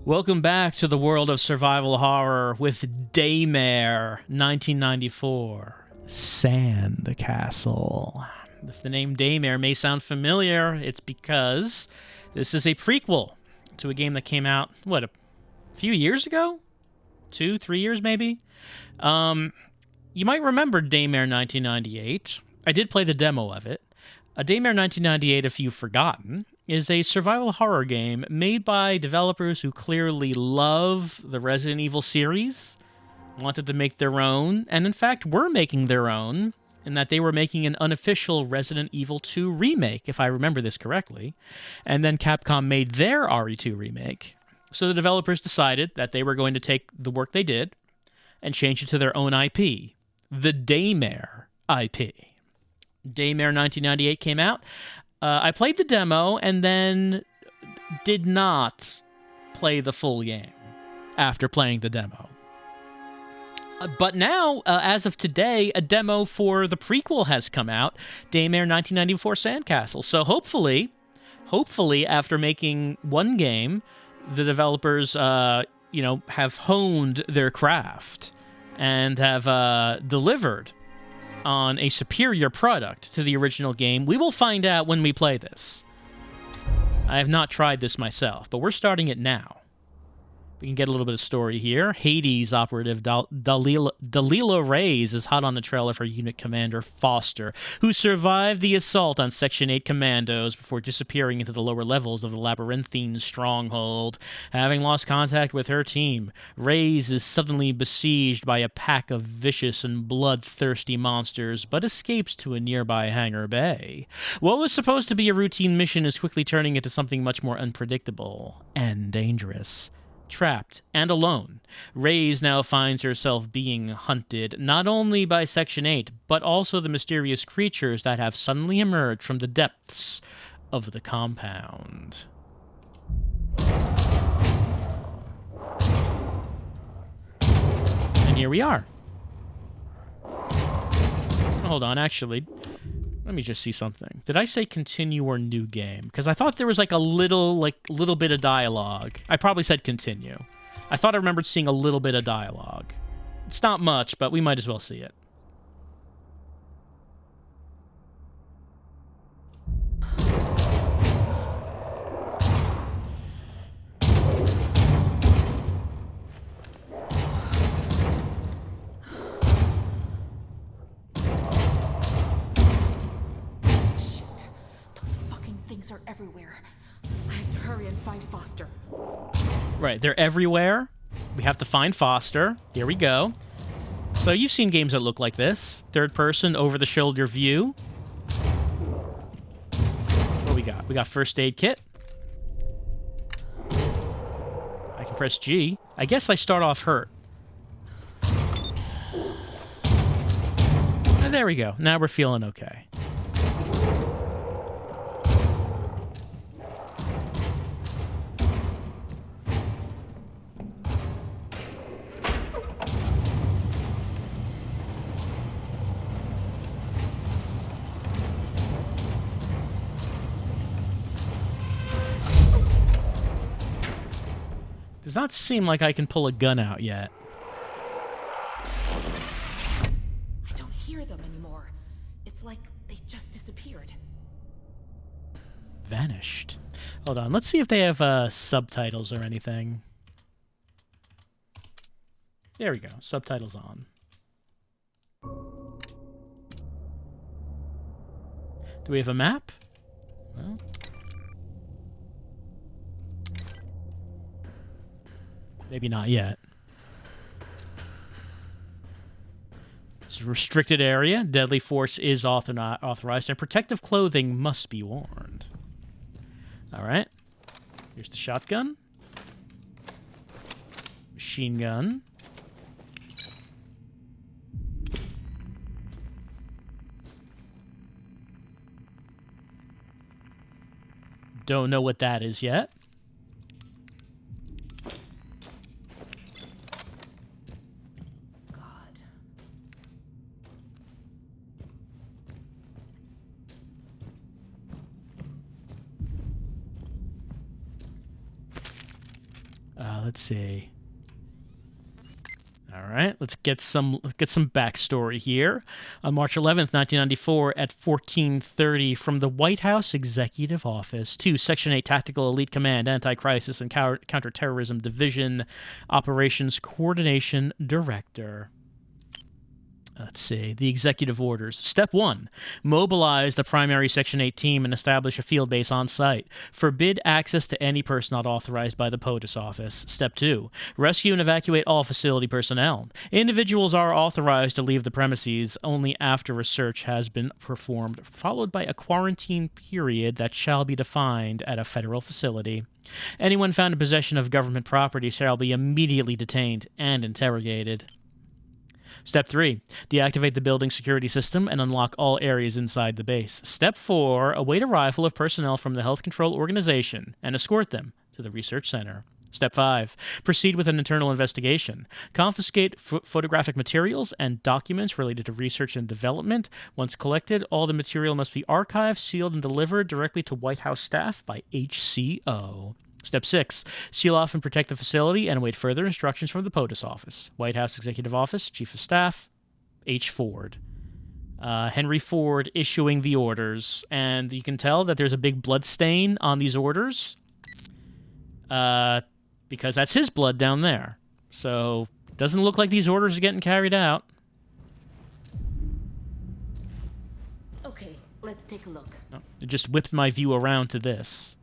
Welcome back to the world of survival horror with Daymare, 1994, Sandcastle. If the name Daymare may sound familiar, it's because this is a prequel to a game that came out, a few years ago? 2-3 years maybe? You might remember Daymare 1998. I did play the demo of it. Daymare 1998, if you've forgotten, is a survival horror game made by developers who clearly love the Resident Evil series, wanted to make their own, and in fact were making their own, in that they were making an unofficial Resident Evil 2 remake, if I remember this correctly, and then Capcom made their RE2 remake. So the developers decided that they were going to take the work they did and change it to their own IP, the Daymare IP. Daymare 1998 came out. I played the demo and then did not play the full game after playing the demo. But now, as of today, a demo for the prequel has come out, Daymare 1994 Sandcastle. So hopefully, after making one game, the developers, have honed their craft and have delivered on a superior product to the original game. We will find out when we play this. I have not tried this myself, but we're starting it now. We can get a little bit of story here. Hades operative Dalila Reyes is hot on the trail of her unit commander, Foster, who survived the assault on Section 8 commandos before disappearing into the lower levels of the labyrinthine stronghold. Having lost contact with her team, Reyes is suddenly besieged by a pack of vicious and bloodthirsty monsters, but escapes to a nearby hangar bay. What was supposed to be a routine mission is quickly turning into something much more unpredictable and dangerous. Trapped and alone, Reyes now finds herself being hunted not only by Section 8, but also the mysterious creatures that have suddenly emerged from the depths of the compound. And here we are. Hold on, actually, let me just see something. Did I say continue or new game? Because I thought there was a little bit of dialogue. I probably said continue. I thought I remembered seeing a little bit of dialogue. It's not much, but we might as well see it. Are everywhere. I have to hurry and find Foster. Right, they're everywhere. We have to find Foster. Here we go. So you've seen games that look like this. Third person, over-the-shoulder view. What we got? We got first aid kit. I can press G. I guess I start off hurt. And there we go. Now we're feeling okay. Does not seem like I can pull a gun out yet. I don't hear them anymore. It's like they just disappeared. Vanished. Hold on, let's see if they have subtitles or anything. There we go, subtitles on. Do we have a map? Well... maybe not yet. It's a restricted area. Deadly force is authorized, and protective clothing must be worn. All right. Here's the shotgun. Machine gun. Don't know what that is yet. Let's see. All right, let's get some backstory here. On March 11th, 1994, at 14:30, from the White House Executive Office to Section 8 Tactical Elite Command, Anti-Crisis and Counterterrorism Division, Operations Coordination Director. Let's see. The executive orders. Step 1. Mobilize the primary Section 8 team and establish a field base on site. Forbid access to any person not authorized by the POTUS office. Step 2. Rescue and evacuate all facility personnel. Individuals are authorized to leave the premises only after research has been performed, followed by a quarantine period that shall be defined at a federal facility. Anyone found in possession of government property shall be immediately detained and interrogated. Step 3. Deactivate the building security system and unlock all areas inside the base. Step 4. Await arrival of personnel from the Health Control Organization and escort them to the research center. Step 5. Proceed with an internal investigation. Confiscate photographic materials and documents related to research and development. Once collected, all the material must be archived, sealed, and delivered directly to White House staff by HCO. Step 6. Seal off and protect the facility and await further instructions from the POTUS office. White House Executive Office, Chief of Staff, H. Ford. Henry Ford issuing the orders. And you can tell that there's a big blood stain on these orders. Because that's his blood down there. So, it doesn't look like these orders are getting carried out. Okay, let's take a look. No, it just whipped my view around to this.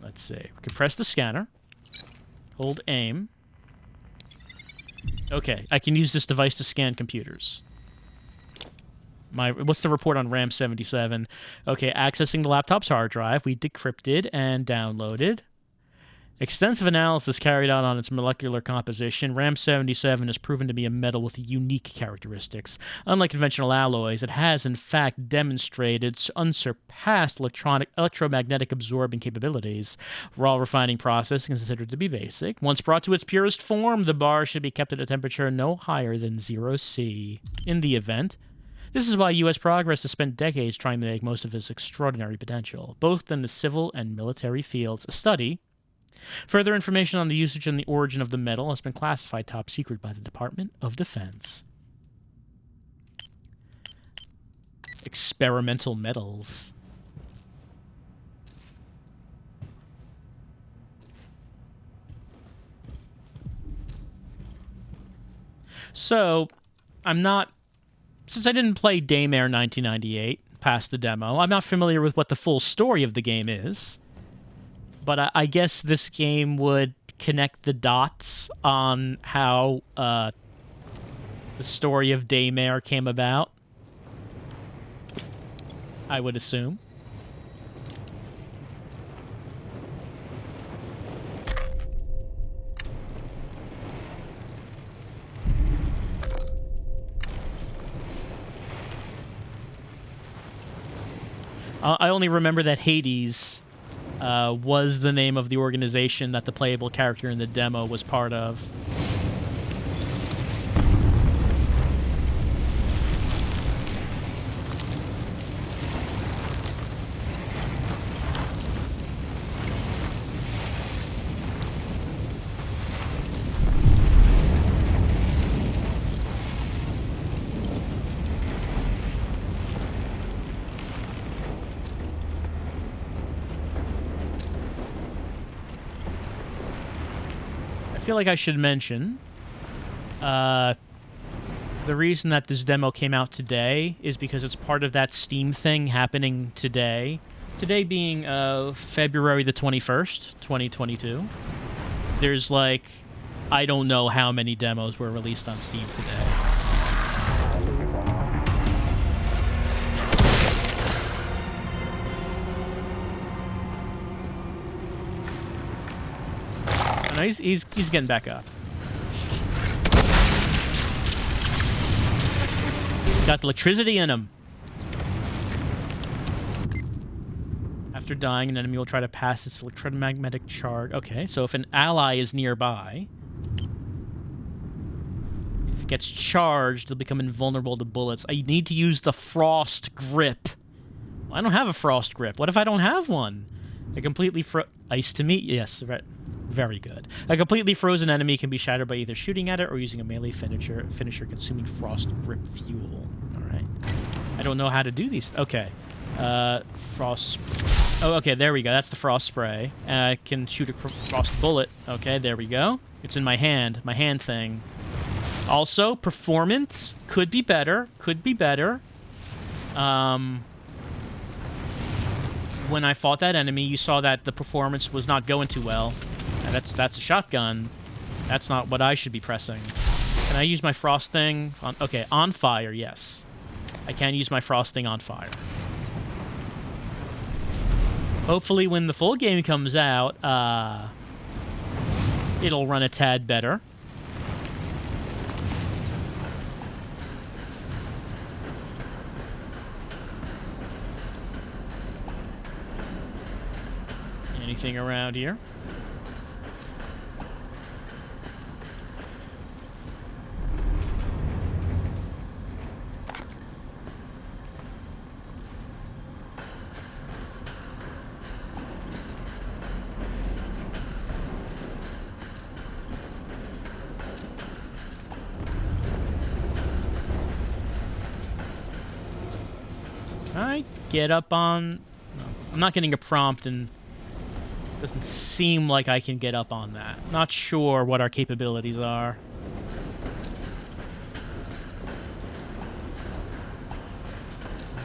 Let's see. We can press the scanner. Hold aim. Okay, I can use this device to scan computers. What's the report on RAM 77? Okay, accessing the laptop's hard drive. We decrypted and downloaded. Extensive analysis carried out on its molecular composition. RAM 77 is proven to be a metal with unique characteristics. Unlike conventional alloys, it has in fact demonstrated unsurpassed electromagnetic absorbing capabilities. Raw refining process is considered to be basic. Once brought to its purest form, the bar should be kept at a temperature no higher than 0°C. In the event, this is why U.S. Progress has spent decades trying to make most of its extraordinary potential, both in the civil and military fields. A study. Further information on the usage and the origin of the metal has been classified top secret by the Department of Defense. Experimental metals. So, since I didn't play Daymare 1998 past the demo, I'm not familiar with what the full story of the game is. But I guess this game would connect the dots on how the story of Daymare came about. I would assume. I only remember that Hades was the name of the organization that the playable character in the demo was part of. I feel like I should mention the reason that this demo came out today is because it's part of that Steam thing happening today. Today being February the 21st, 2022. There's like, I don't know how many demos were released on Steam today. He's getting back up. Got the electricity in him. After dying, an enemy will try to pass its electromagnetic charge. Okay, so if an ally is nearby, if it gets charged, it'll become invulnerable to bullets. I need to use the frost grip. Well, I don't have a frost grip. What if I don't have one? I completely ice to meat. Yes, right. Very good. A completely frozen enemy can be shattered by either shooting at it or using a melee finisher consuming frost grip fuel. All right. I don't know how to do these. Okay. Frost. Oh, okay. There we go. That's the frost spray. I can shoot a frost bullet. Okay, there we go. It's in my hand. My hand thing. Also, performance could be better. Could be better. When I fought that enemy, you saw that the performance was not going too well. And that's a shotgun. That's not what I should be pressing. Can I use my frost thing? Okay, on fire, yes. I can use my frost thing on fire. Hopefully when the full game comes out, it'll run a tad better. Anything around here? I get up on... No, I'm not getting a prompt, and doesn't seem like I can get up on that. Not sure what our capabilities are.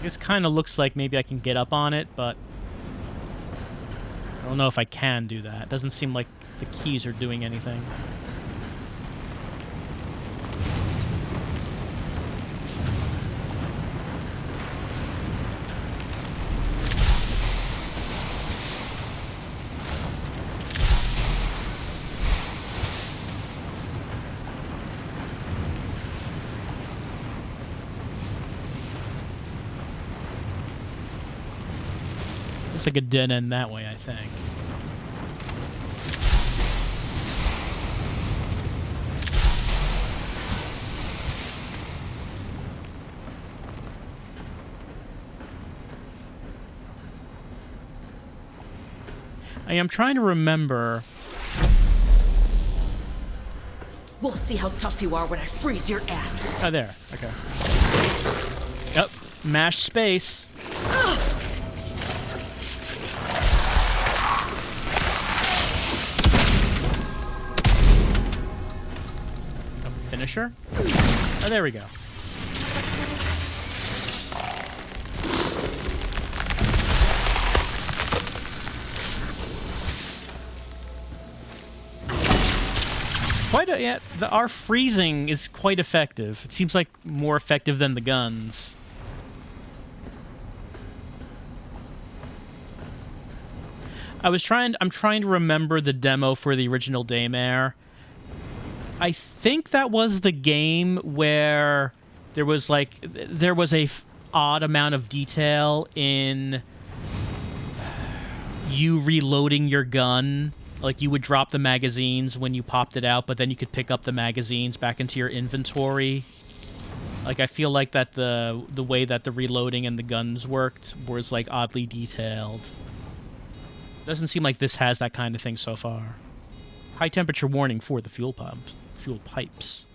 This kind of looks like maybe I can get up on it, but I don't know if I can do that. Doesn't seem like the keys are doing anything. Looks like a dead end that way, I think. I am trying to remember. We'll see how tough you are when I freeze your ass. Oh, there. Okay. Yep. Mash space. Finisher? Oh, there we go. Yeah, our freezing is quite effective. It seems like more effective than the guns. I'm trying to remember the demo for the original Daymare. I think that was the game where there was a odd amount of detail in you reloading your gun. Like, you would drop the magazines when you popped it out, but then you could pick up the magazines back into your inventory. Like, I feel like that the way that the reloading and the guns worked was, like, oddly detailed. Doesn't seem like this has that kind of thing so far. High temperature warning for the fuel pipes.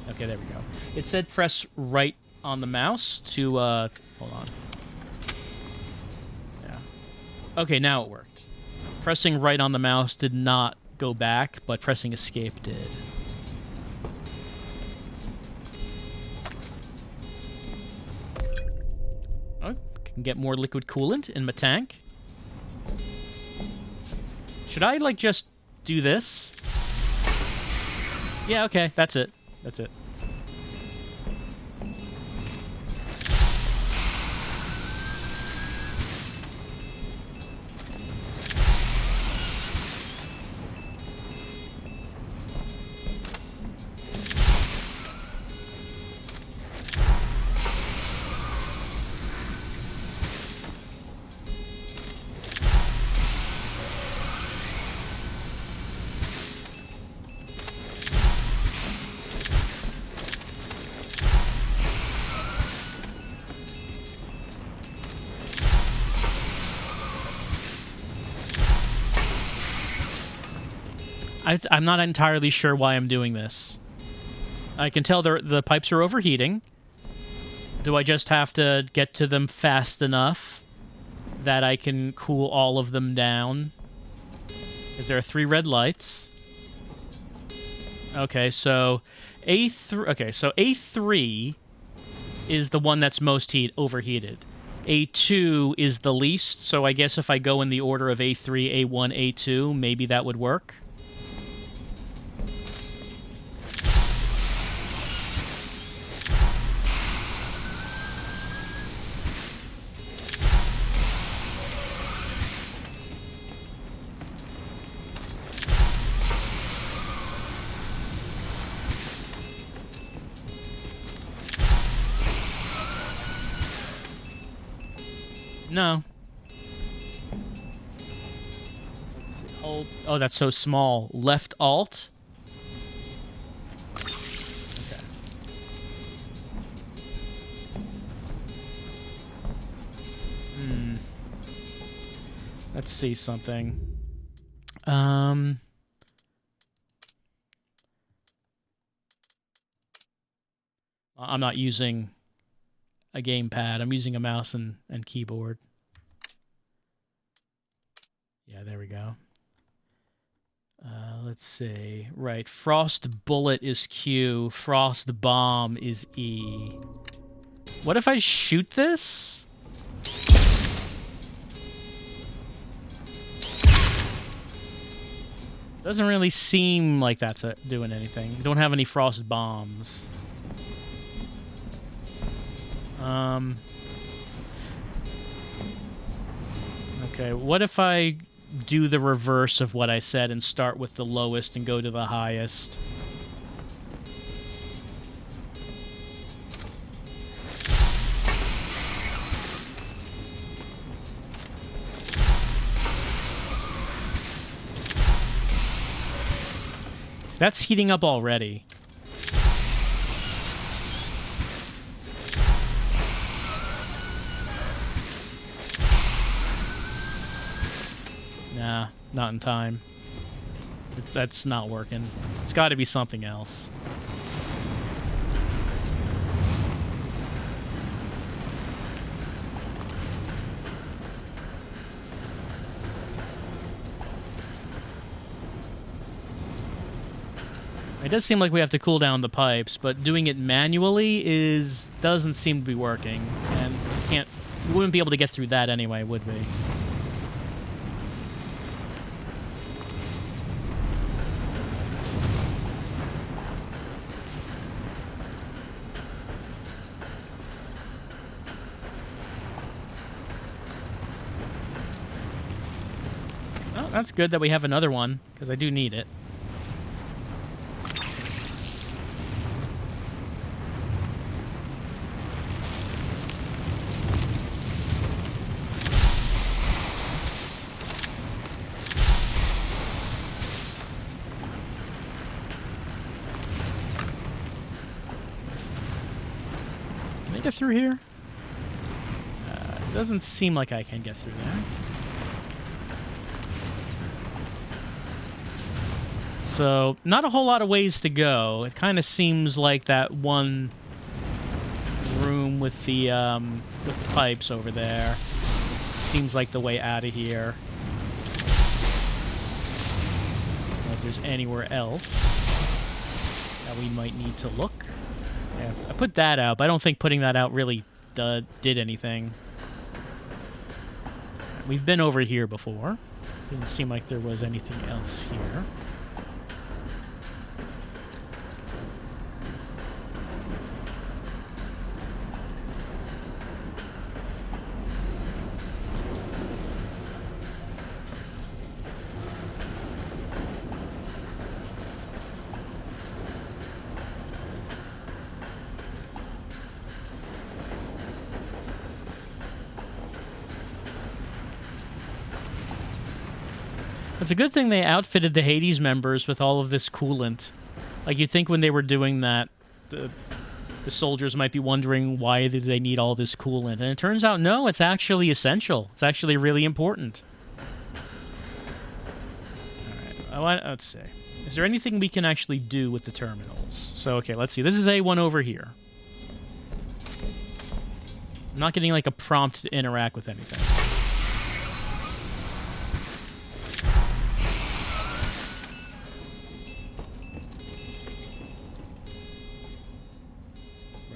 Okay, there we go. It said press right on the mouse to, hold on. Okay, now it worked. Pressing right on the mouse did not go back, but pressing escape did. Oh, can get more liquid coolant in my tank. Should I, like, just do this? Yeah, okay, that's it. That's it. I'm not entirely sure why I'm doing this. I can tell the pipes are overheating. Do I just have to get to them fast enough that I can cool all of them down? Because there are 3 red lights. Okay, so A3. Okay, so A3 is the one that's most overheated. A2 is the least, so I guess if I go in the order of A3, A1, A2, maybe that would work. No. Let's see. Hold. Oh, that's so small. Left Alt. Okay. Let's see something. I'm not using a gamepad. I'm using a mouse and keyboard. Yeah, there we go. Let's see. Right, Frost Bullet is Q. Frost Bomb is E. What if I shoot this? Doesn't really seem like that's doing anything. We don't have any Frost Bombs. Okay, what if I do the reverse of what I said and start with the lowest and go to the highest? So that's heating up already. Nah, not in time. That's not working. It's got to be something else. It does seem like we have to cool down the pipes, but doing it manually doesn't seem to be working, and we wouldn't be able to get through that anyway, would we? Oh, that's good that we have another one, because I do need it. Can I get through here? It doesn't seem like I can get through there. So, not a whole lot of ways to go. It kind of seems like that one room with the pipes over there seems like the way out of here. I don't know if there's anywhere else that we might need to look. Yeah, I put that out, but I don't think putting that out really did anything. We've been over here before. Didn't seem like there was anything else here. It's a good thing they outfitted the Hades members with all of this coolant. Like, you'd think when they were doing that, the soldiers might be wondering why do they need all this coolant. And it turns out, no, it's actually essential. It's actually really important. Alright, let's see. Is there anything we can actually do with the terminals? So, okay, let's see. This is A1 over here. I'm not getting, like, a prompt to interact with anything.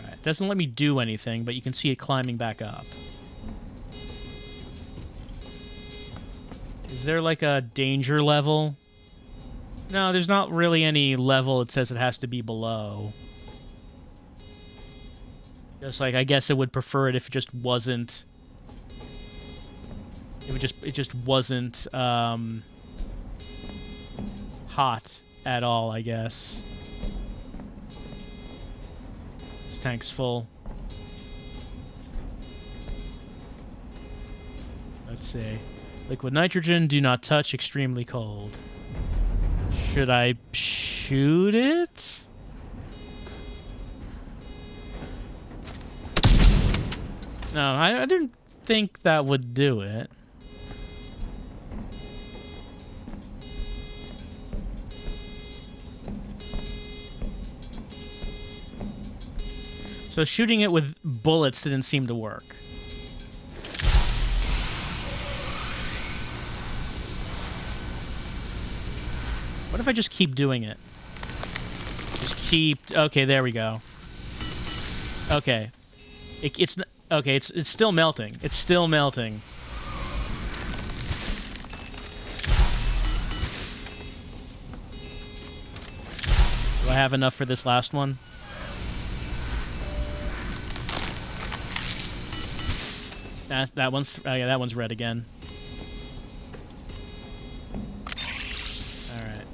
Right. It doesn't let me do anything, but you can see it climbing back up. Is there, like, a danger level? No, there's not really any level it says it has to be below. Just like, I guess it would prefer it if it just wasn't... It just wasn't, hot at all, I guess. This tank's full. Let's see. Liquid nitrogen, do not touch, extremely cold. Should I shoot it? No, I didn't think that would do it. So shooting it with bullets didn't seem to work. What if I just keep doing it? Just keep... Okay, there we go. Okay. It's still melting. It's still melting. Do I have enough for this last one? That one's... Oh yeah, that one's red again. Alright.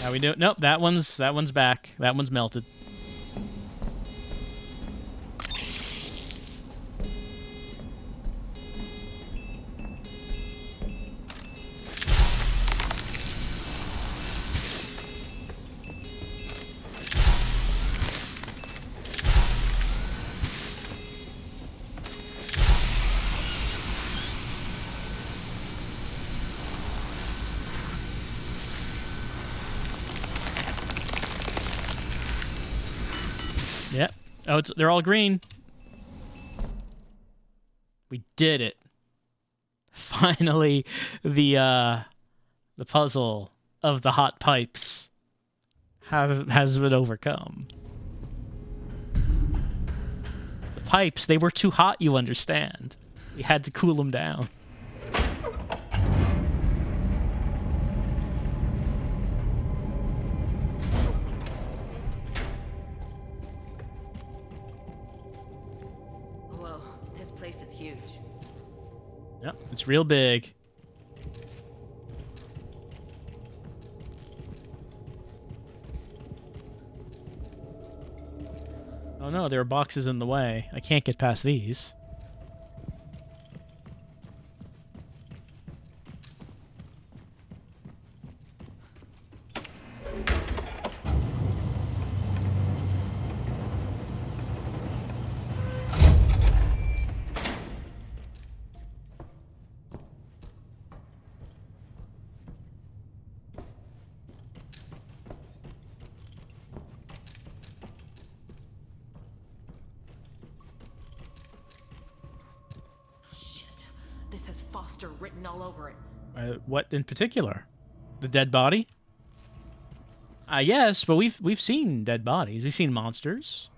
How we do? Nope, that one's back. That one's melted. Yep. Oh, they're all green. We did it. Finally, the puzzle of the hot pipes has been overcome. The pipes, they were too hot, you understand. We had to cool them down. Yep, it's real big. Oh no, there are boxes in the way. I can't get past these. Written all over it. What in particular? The dead body? Yes, but we've seen dead bodies. We've seen monsters.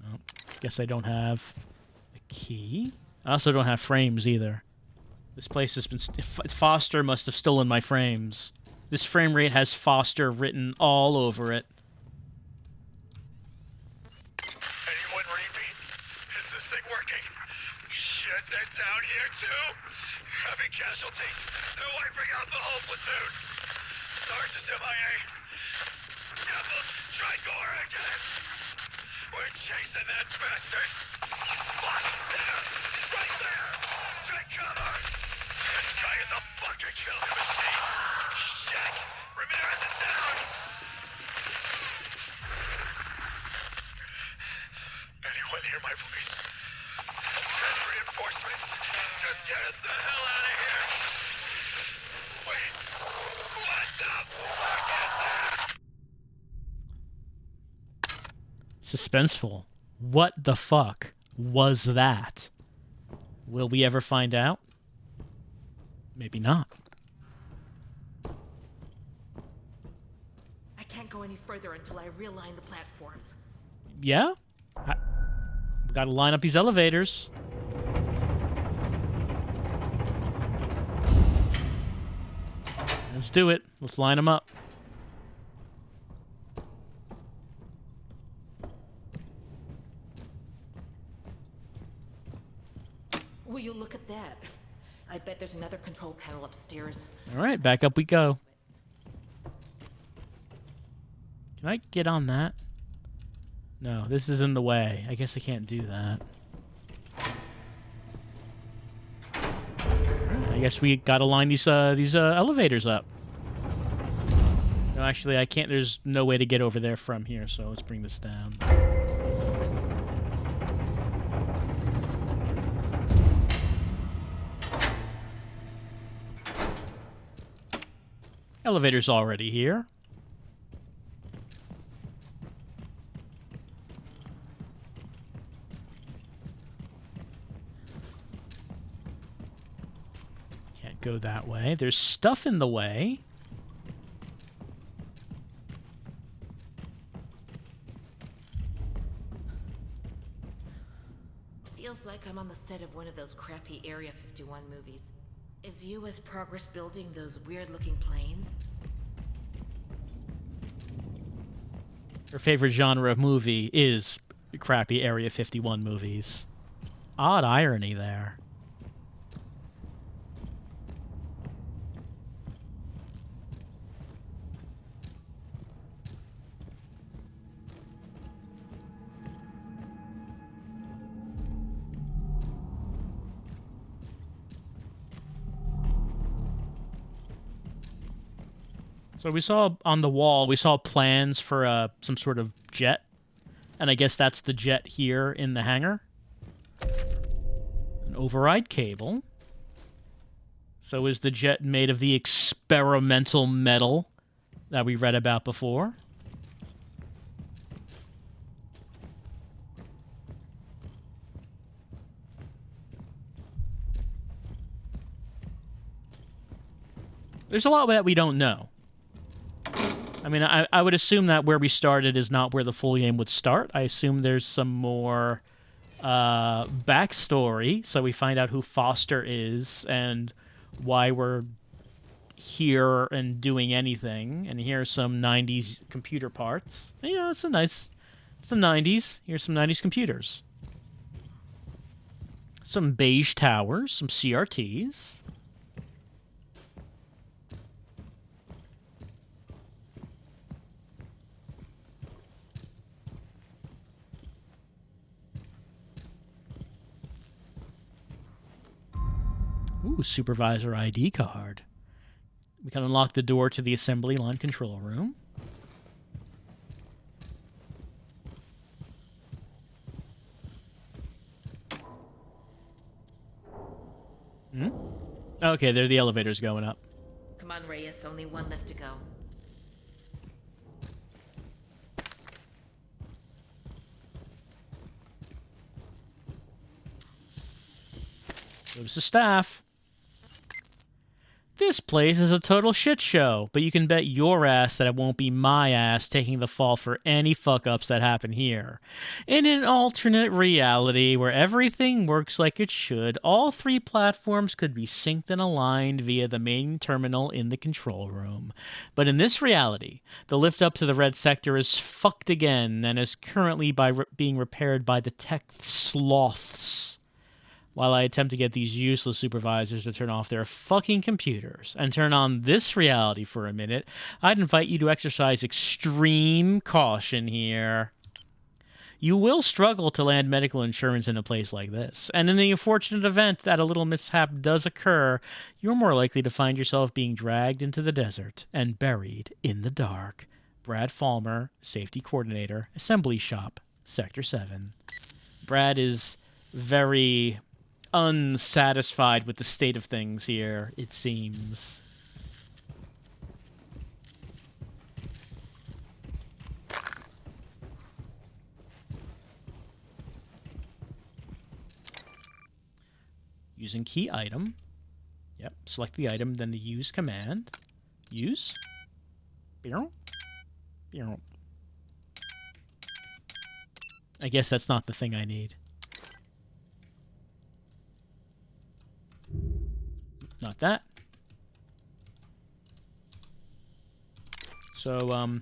Oh, guess I don't have a key. I also don't have frames either. This place has been... Foster must have stolen my frames. This frame rate has Foster written all over it. Anyone read me? Is this thing working? Shit, they're down here too? Heavy casualties. They're wiping out the whole platoon. Sarge is MIA. Temple, try Gore again. We're chasing that bastard. Fuck, there! He's right there! Take cover! This guy is a fucking killing machine! Shit! Ramirez is down! Anyone hear my voice? Send reinforcements! Just get us the hell out of here! Wait! What the fuck is that? Suspenseful. What the fuck was that? Will we ever find out? Maybe not. I can't go any further until I realign the platforms. Yeah? We gotta line up these elevators. Let's do it. Let's line them up. Will you look at that? I bet there's another control panel upstairs. All right, back up we go. Can I get on that? No, this is in the way. I guess I can't do that. Alright, I guess we gotta line these elevators up. No, actually, I can't. There's no way to get over there from here, so let's bring this down. Elevator's already here. Can't go that way. There's stuff in the way. Feels like I'm on the set of one of those crappy Area 51 movies. Is U.S. Progress building those weird-looking planes? Her favorite genre of movie is crappy Area 51 movies. Odd irony there. So we saw on the wall, we saw plans for some sort of jet. And I guess that's the jet here in the hangar. An override cable. So is the jet made of the experimental metal that we read about before? There's a lot that we don't know. I mean, I would assume that where we started is not where the full game would start. I assume there's some more backstory, so we find out who Foster is and why we're here and doing anything. And here's some 90s computer parts. You know, it's the 90s. Here's some 90s computers. Some beige towers, some CRTs. Ooh, supervisor ID card. We can unlock the door to the assembly line control room. Okay, there the elevators going up. Come on, Reyes. Only one left to go. Notice the staff. This place is a total shit show, but you can bet your ass that it won't be my ass taking the fall for any fuck-ups that happen here. In an alternate reality where everything works like it should, all 3 platforms could be synced and aligned via the main terminal in the control room. But in this reality, the lift up to the red sector is fucked again and is currently being repaired by the tech sloths. While I attempt to get these useless supervisors to turn off their fucking computers and turn on this reality for a minute, I'd invite you to exercise extreme caution here. You will struggle to land medical insurance in a place like this, and in the unfortunate event that a little mishap does occur, you're more likely to find yourself being dragged into the desert and buried in the dark. Brad Falmer, Safety Coordinator, Assembly Shop, Sector 7. Brad is very unsatisfied with the state of things here, it seems. Using key item. Yep, select the item, then the use command. Use. I guess that's not the thing I need. Not that. So,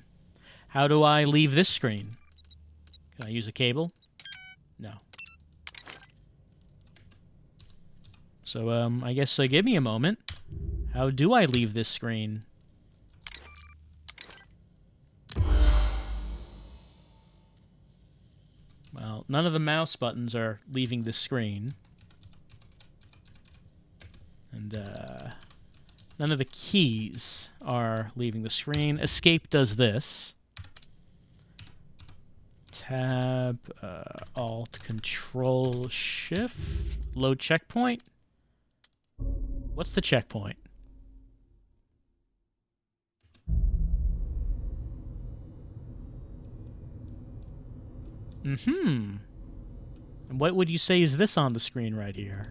how do I leave this screen? Can I use a cable? No. So, I guess give me a moment. How do I leave this screen? Well, none of the mouse buttons are leaving this screen. And, none of the keys are leaving the screen. Escape does this. Tab, Alt, Control, Shift. Load checkpoint. What's the checkpoint? And what would you say is this on the screen right here?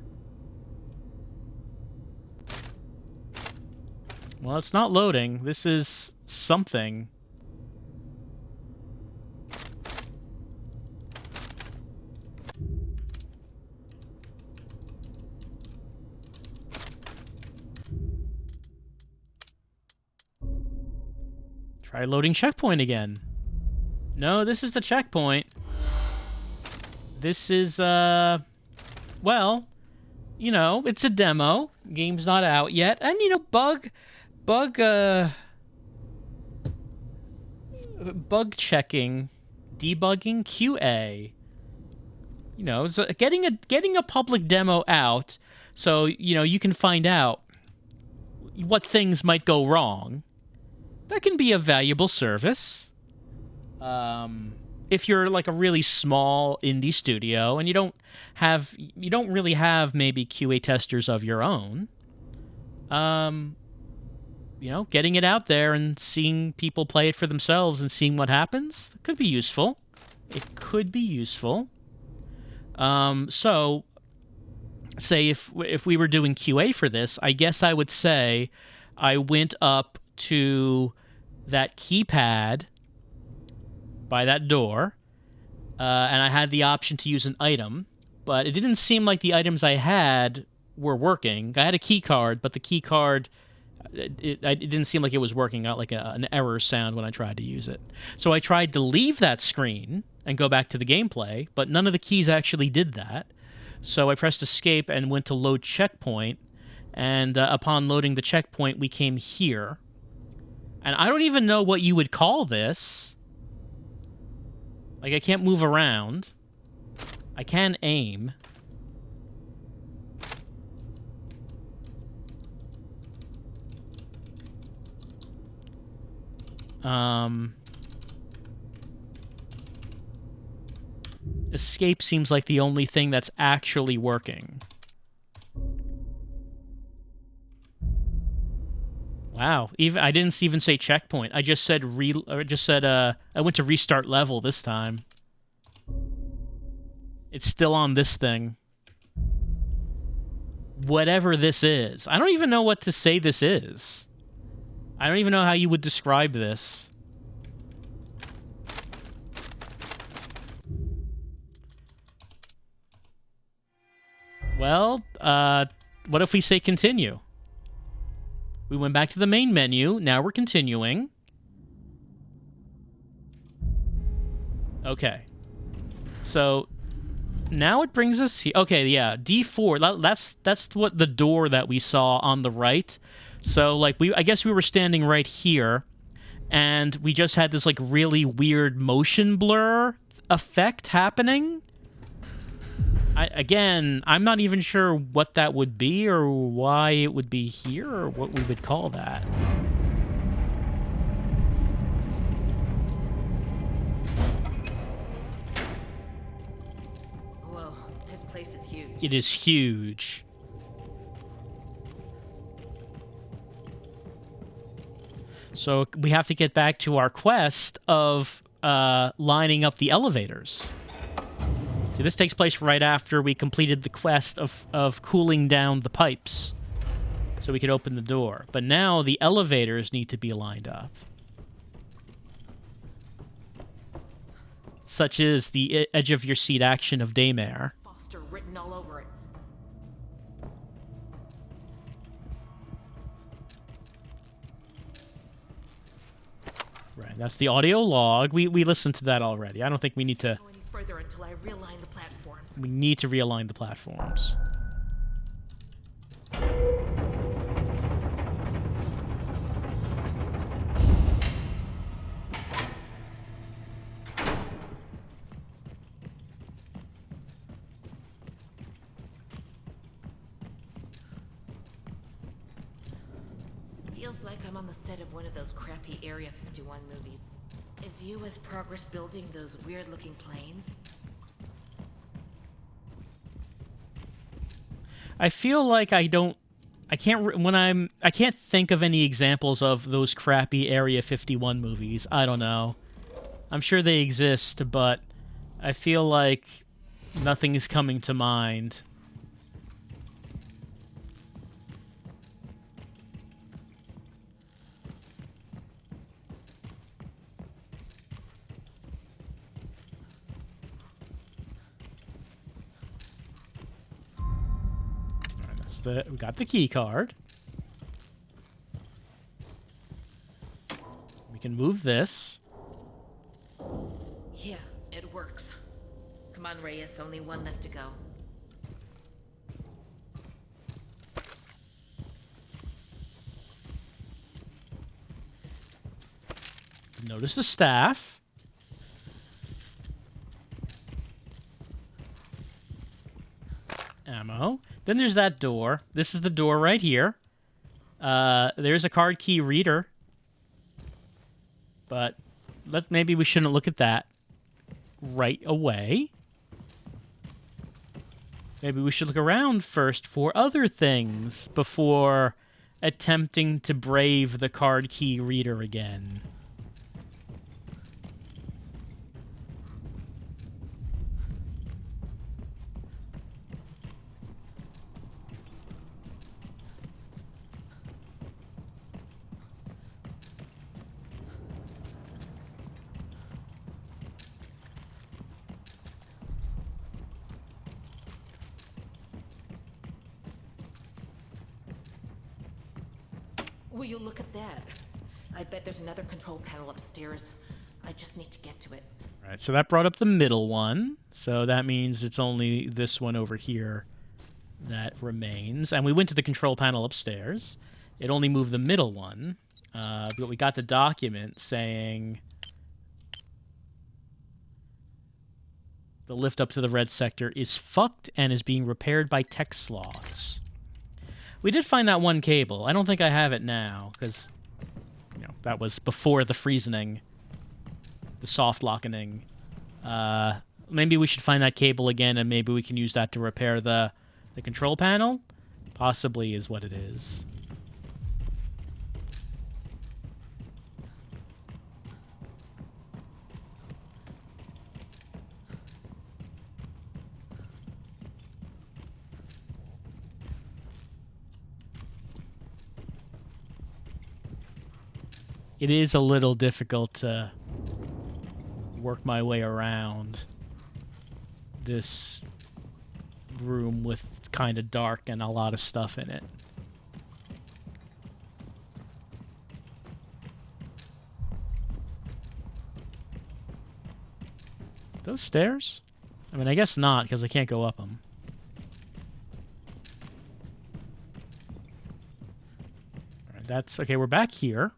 Well, it's not loading. This is something. Try loading checkpoint again. No, this is the checkpoint. This is, well, you know, it's a demo. Game's not out yet. And, you know, bug checking, debugging, QA. You know, so getting a public demo out so, you know, you can find out what things might go wrong. That can be a valuable service. If you're like a really small indie studio and you don't really have maybe QA testers of your own, you know, getting it out there and seeing people play it for themselves and seeing what happens could be useful. It could be useful. So, say if we were doing QA for this, I guess I would say I went up to that keypad by that door, and I had the option to use an item, but it didn't seem like the items I had were working. I had a key card, but the key card, it didn't seem like it was working. Got like an error sound when I tried to use it. So I tried to leave that screen and go back to the gameplay, but none of the keys actually did that. So I pressed escape and went to load checkpoint, and upon loading the checkpoint, we came here. And I don't even know what you would call this. Like, I can't move around. I can aim. Escape seems like the only thing that's actually working. Wow, I didn't even say checkpoint. I just said I went to restart level this time. It's still on this thing. whatever this is. I don't even know what to say this is. I don't even know how you would describe this. Well, what if we say continue? We went back to the main menu. Now we're continuing. Okay. So now it brings us here. Okay, yeah, D4. That's what the door that we saw on the right. So like I guess we were standing right here, and we just had this like really weird motion blur effect happening. I'm not even sure what that would be or why it would be here or what we would call that. Whoa, this place is huge. It is huge. So we have to get back to our quest of lining up the elevators. See, this takes place right after we completed the quest of cooling down the pipes so we could open the door. But now the elevators need to be lined up. Such is the edge-of-your-seat action of Daymare. Foster written all over it. Right, that's the audio log. We listened to that already. I don't think we need to... Go any further until I realign the platforms. We need to realign the platforms. Feels like I'm on the set of one of those crappy Area 51 movies. Is U.S. progress building those weird-looking planes? I feel like I can't think of any examples of those crappy Area 51 movies. I don't know. I'm sure they exist, but I feel like nothing is coming to mind. We got the key card. We can move this. Yeah, it works. Come on, Reyes, only one left to go. Notice the staff. Ammo. Then there's that door. This is the door right here. There's a card key reader. But maybe we shouldn't look at that right away. Maybe we should look around first for other things before attempting to brave the card key reader again. Will you look at that? I bet there's another control panel upstairs. I just need to get to it. All right, so that brought up the middle one. So that means it's only this one over here that remains. And we went to the control panel upstairs. It only moved the middle one. But we got the document saying the lift up to the red sector is fucked and is being repaired by tech sloths. We did find that one cable. I don't think I have it now, because that was before the freezing, the soft lockening. Maybe we should find that cable again, and maybe we can use that to repair the control panel? Possibly is what it is. it is a little difficult to work my way around this room with kind of dark and a lot of stuff in it. Those stairs? I mean, I guess not, because I can't go up them. Alright, that's... Okay, we're back here.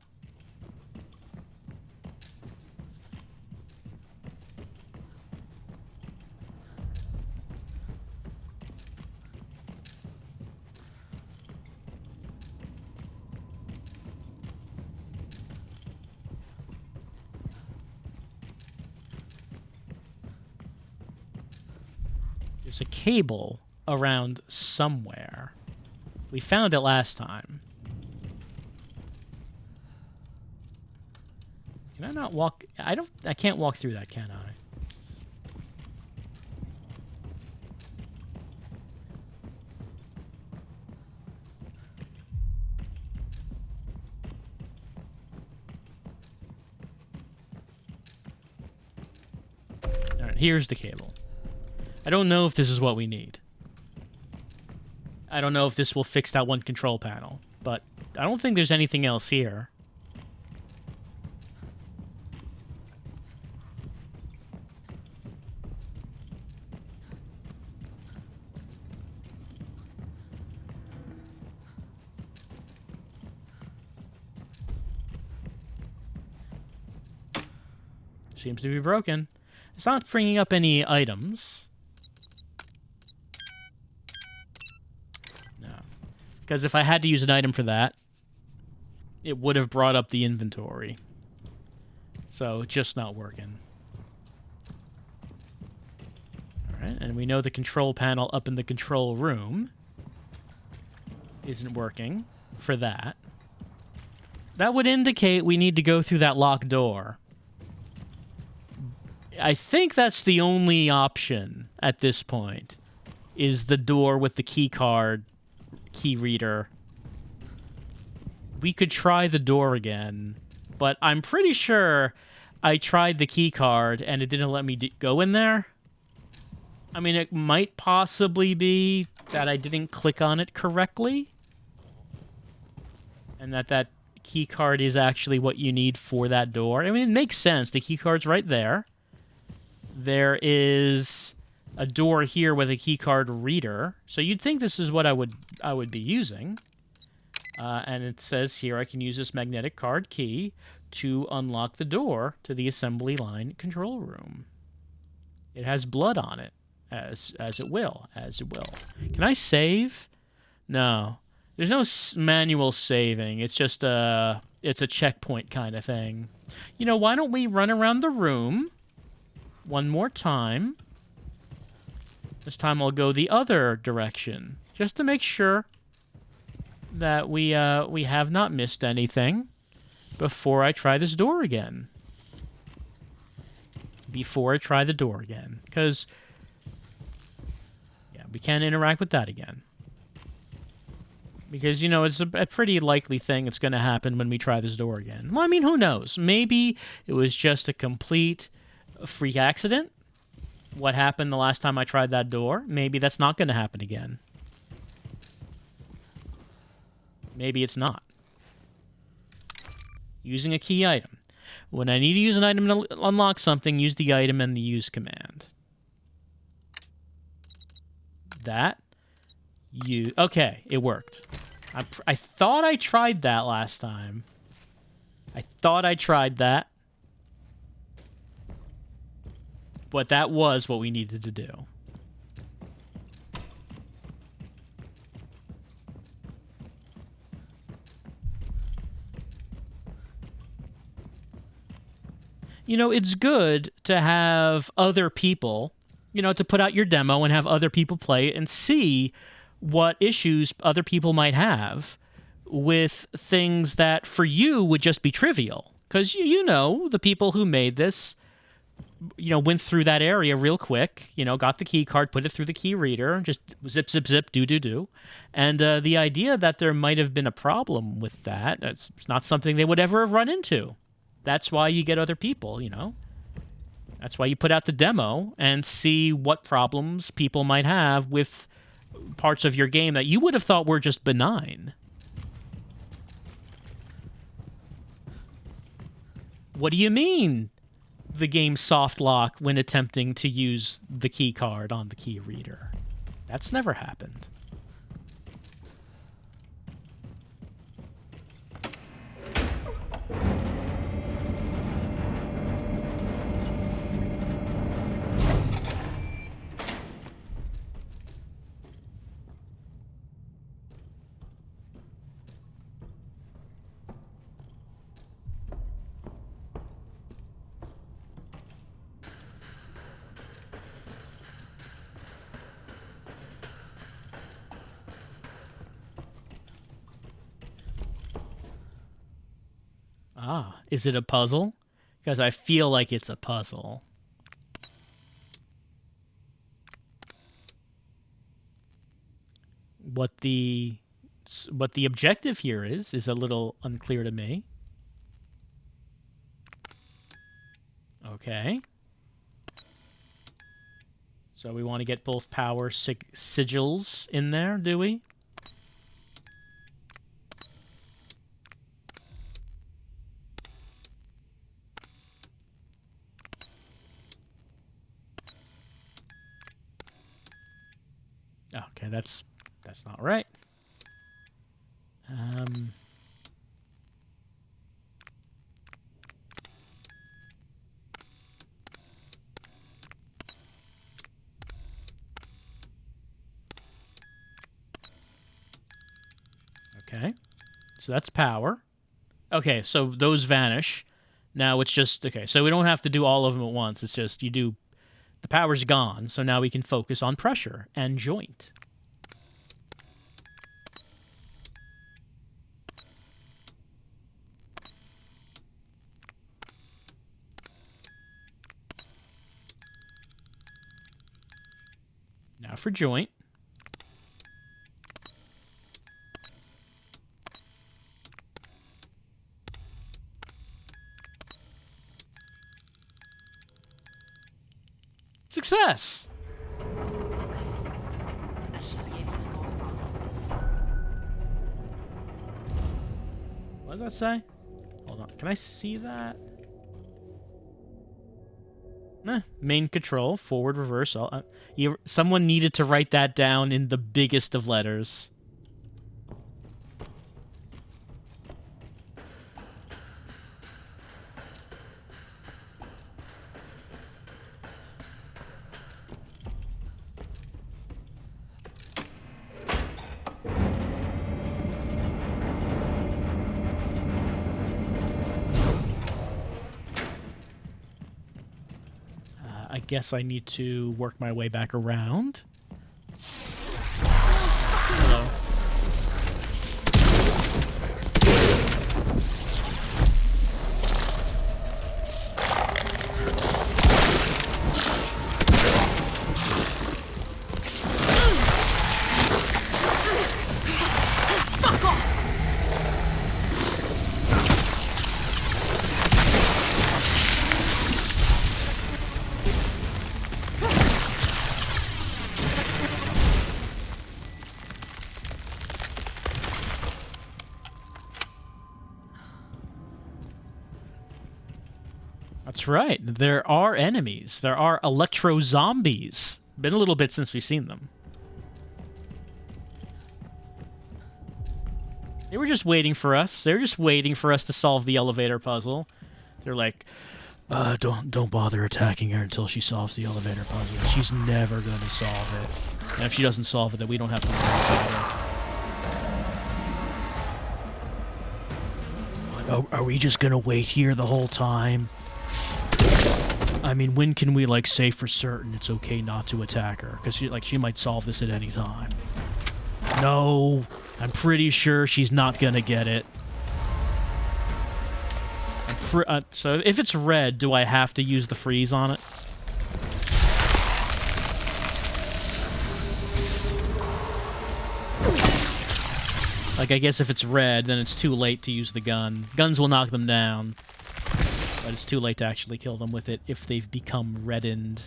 There's a cable around somewhere. We found it last time. Can I not walk? I can't walk through that, can I? All right, here's the cable. I don't know if this is what we need. I don't know if this will fix that one control panel, but I don't think there's anything else here. Seems to be broken. It's not bringing up any items. Because if I had to use an item for that, it would have brought up the inventory. So, just not working. Alright, and we know the control panel up in the control room isn't working for that. That would indicate we need to go through that locked door. I think that's the only option at this point, is the door with the key card. Key reader. We could try the door again, but I'm pretty sure I tried the key card and it didn't let me go in there. I mean, it might possibly be that I didn't click on it correctly, and that key card is actually what you need for that door. I mean, it makes sense. The key card's right there. There is a door here with a keycard reader, so you'd think this is what I would be using. And it says here I can use this magnetic card key to unlock the door to the assembly line control room. It has blood on it, as it will. Can I save? No, there's no manual saving. It's just it's a checkpoint kind of thing. You know, why don't we run around the room one more time? This time I'll go the other direction, just to make sure that we have not missed anything before I try this door again. Because, yeah, we can't interact with that again. Because, you know, it's a pretty likely thing it's going to happen when we try this door again. Well, I mean, who knows? Maybe it was just a complete freak accident. What happened the last time I tried that door? Maybe that's not going to happen again. Maybe it's not. Using a key item. When I need to use an item to unlock something, use the item and the use command. Okay, it worked. I thought I tried that last time. But that was what we needed to do. You know, it's good to have other people, you know, to put out your demo and have other people play it and see what issues other people might have with things that for you would just be trivial. Because, you know, the people who made this went through that area real quick, got the key card, put it through the key reader, just zip, zip, zip, do. And the idea that there might have been a problem with that's not something they would ever have run into. That's why you get other people, That's why you put out the demo and see what problems people might have with parts of your game that you would have thought were just benign. What do you mean the game soft lock when attempting to use the key card on the key reader? That's never happened. Ah, is it a puzzle? Because I feel like it's a puzzle. What the objective here is a little unclear to me. Okay. So we want to get both power sigils in there, do we? Okay, that's not right. Okay, so that's power. Okay, so those vanish. Now it's just, okay, so we don't have to do all of them at once. It's just you do, the power's gone, so now we can focus on pressure and joint. Now for joint. Success! Okay. I should be able to go across. What does that say? Hold on. Can I see that? Main control, forward, reverse. Someone needed to write that down in the biggest of letters. I guess I need to work my way back around. Hello. That's right. There are enemies. There are electro-zombies. Been a little bit since we've seen them. They were just waiting for us. They were just waiting for us to solve the elevator puzzle. They're like, don't bother attacking her until she solves the elevator puzzle. She's never going to solve it. And if she doesn't solve it, then we don't have to worry about it. Are we just going to wait here the whole time? I mean, when can we, like, say for certain it's okay not to attack her? Because, she might solve this at any time. No, I'm pretty sure she's not gonna get it. I'm So if it's red, do I have to use the freeze on it? Like, I guess if it's red, then it's too late to use the gun. Guns will knock them down, but it's too late to actually kill them with it if they've become reddened.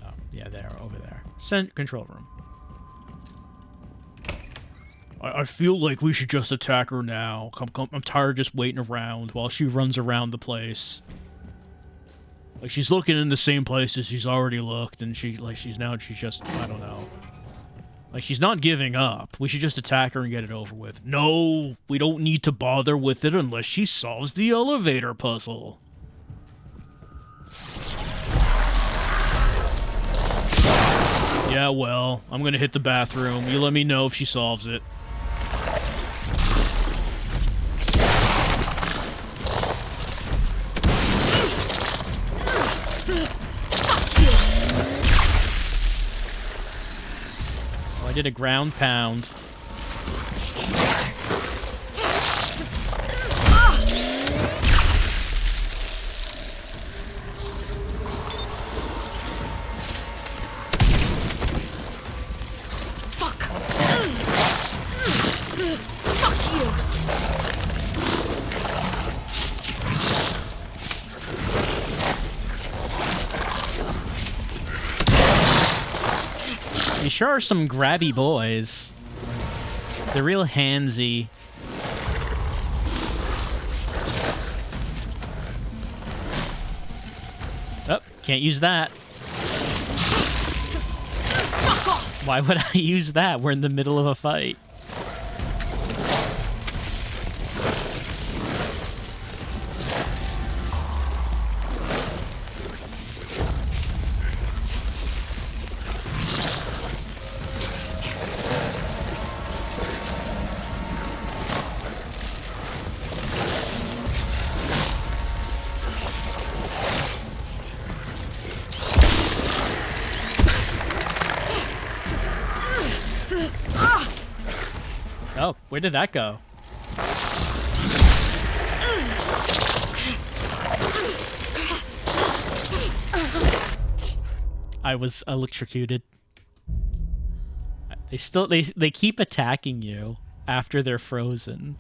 Oh, yeah, there, over there. Control room. I feel like we should just attack her now. I'm tired of just waiting around while she runs around the place. Like, she's looking in the same places she's already looked, and she's just, I don't know. Like, she's not giving up. We should just attack her and get it over with. No, we don't need to bother with it unless she solves the elevator puzzle. Yeah, well, I'm gonna hit the bathroom. You let me know if she solves it. Oh, I did a ground pound. You sure are some grabby boys. They're real handsy. Oh, can't use that. Why would I use that? We're in the middle of a fight. Oh, where did that go? I was electrocuted. They keep attacking you after they're frozen.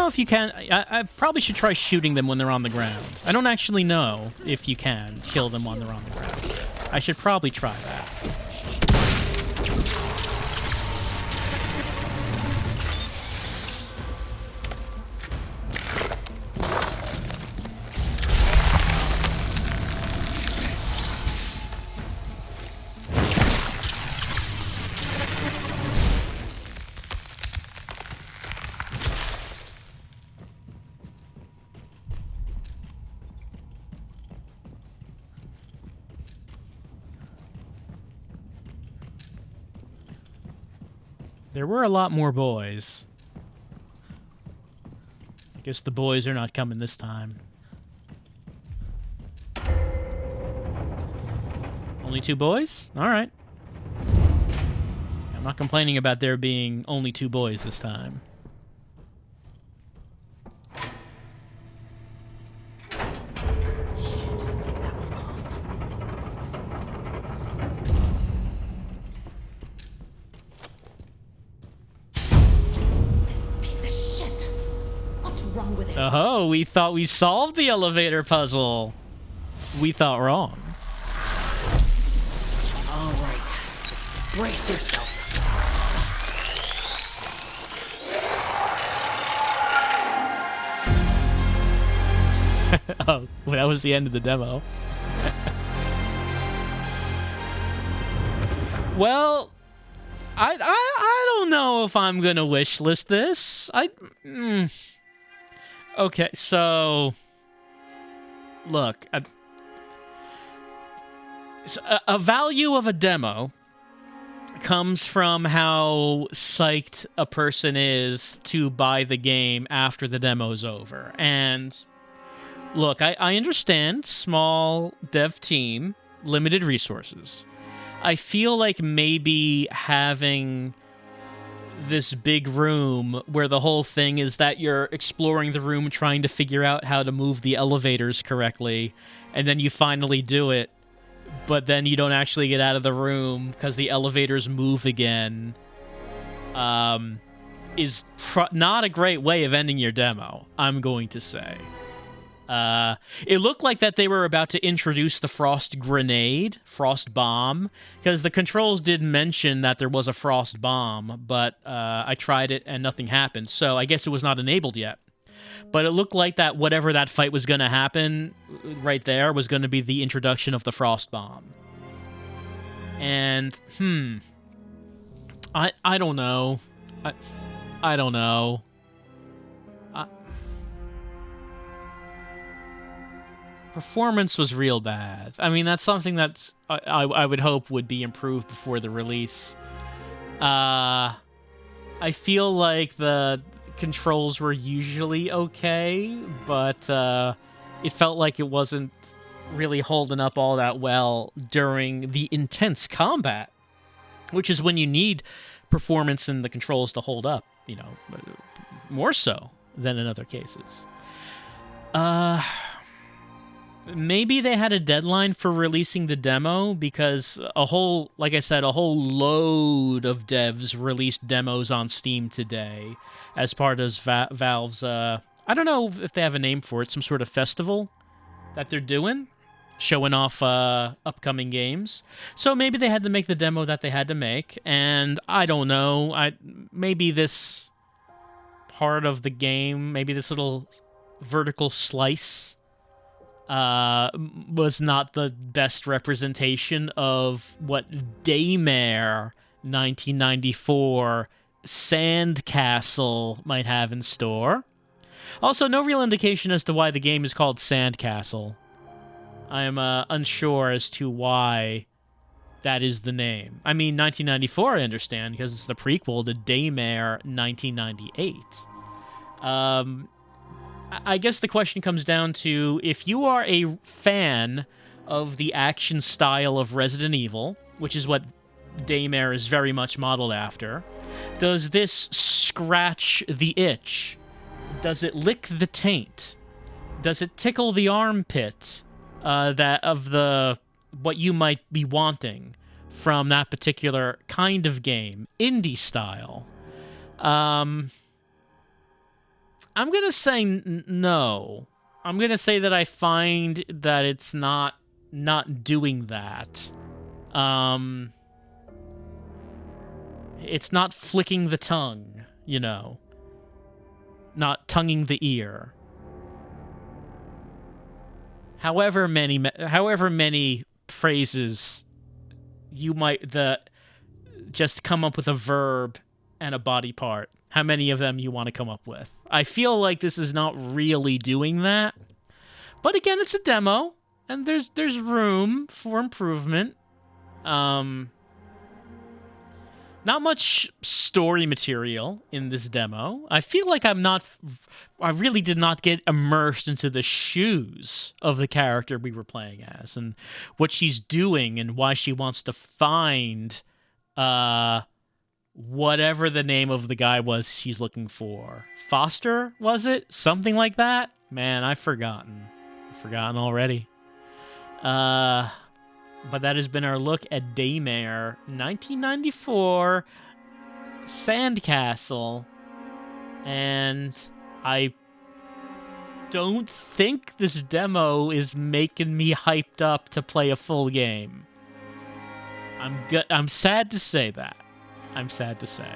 If you can, I probably should try shooting them when they're on the ground. I don't actually know if you can kill them when they're on the ground. I should probably try that. There were a lot more boys. I guess the boys are not coming this time. Only 2 boys? Alright. I'm not complaining about there being only 2 boys this time. Oh, we thought we solved the elevator puzzle. We thought wrong. All right. Brace yourself. Oh, well, that was the end of the demo. Well, I don't know if I'm gonna wish list this. Okay, so look, a value of a demo comes from how psyched a person is to buy the game after the demo's over. And look, I understand small dev team, limited resources. I feel like maybe having this big room where the whole thing is that you're exploring the room trying to figure out how to move the elevators correctly, and then you finally do it, but then you don't actually get out of the room because the elevators move again, is not a great way of ending your demo, I'm going to say. It looked like that they were about to introduce the frost grenade, frost bomb, because the controls did mention that there was a frost bomb, but I tried it and nothing happened, so I guess it was not enabled yet. But it looked like that whatever that fight was going to happen right there was going to be the introduction of the frost bomb. And, I don't know. I don't know. Performance was real bad. I mean, that's something that's I would hope would be improved before the release. I feel like the controls were usually okay, but it felt like it wasn't really holding up all that well during the intense combat, which is when you need performance in the controls to hold up, you know, more so than in other cases. Maybe they had a deadline for releasing the demo because like I said, a whole load of devs released demos on Steam today as part of Valve's, I don't know if they have a name for it, some sort of festival that they're doing, showing off upcoming games. So maybe they had to make the demo that they had to make, and I don't know, maybe this part of the game, maybe this little vertical slice was not the best representation of what Daymare 1994 Sandcastle might have in store. Also, no real indication as to why the game is called Sandcastle. I am unsure as to why that is the name. I mean, 1994 I understand, because it's the prequel to Daymare 1998. I guess the question comes down to, if you are a fan of the action style of Resident Evil, which is what Daymare is very much modeled after, does this scratch the itch? Does it lick the taint? Does it tickle the armpit what you might be wanting from that particular kind of game, indie style? I'm going to say no. I'm going to say that I find that it's not doing that. It's not flicking the tongue, you know. Not tonguing the ear. However many phrases you might just come up with a verb and a body part. How many of them you want to come up with. I feel like this is not really doing that. But again, it's a demo, and there's room for improvement. Not much story material in this demo. I feel like I really did not get immersed into the shoes of the character we were playing as, and what she's doing, and why she wants to find whatever the name of the guy was she's looking for. Foster, was it? Something like that? Man, I've forgotten. Already. But that has been our look at Daymare 1994 Sandcastle. And I don't think this demo is making me hyped up to play a full game. I'm sad to say that. I'm sad to say.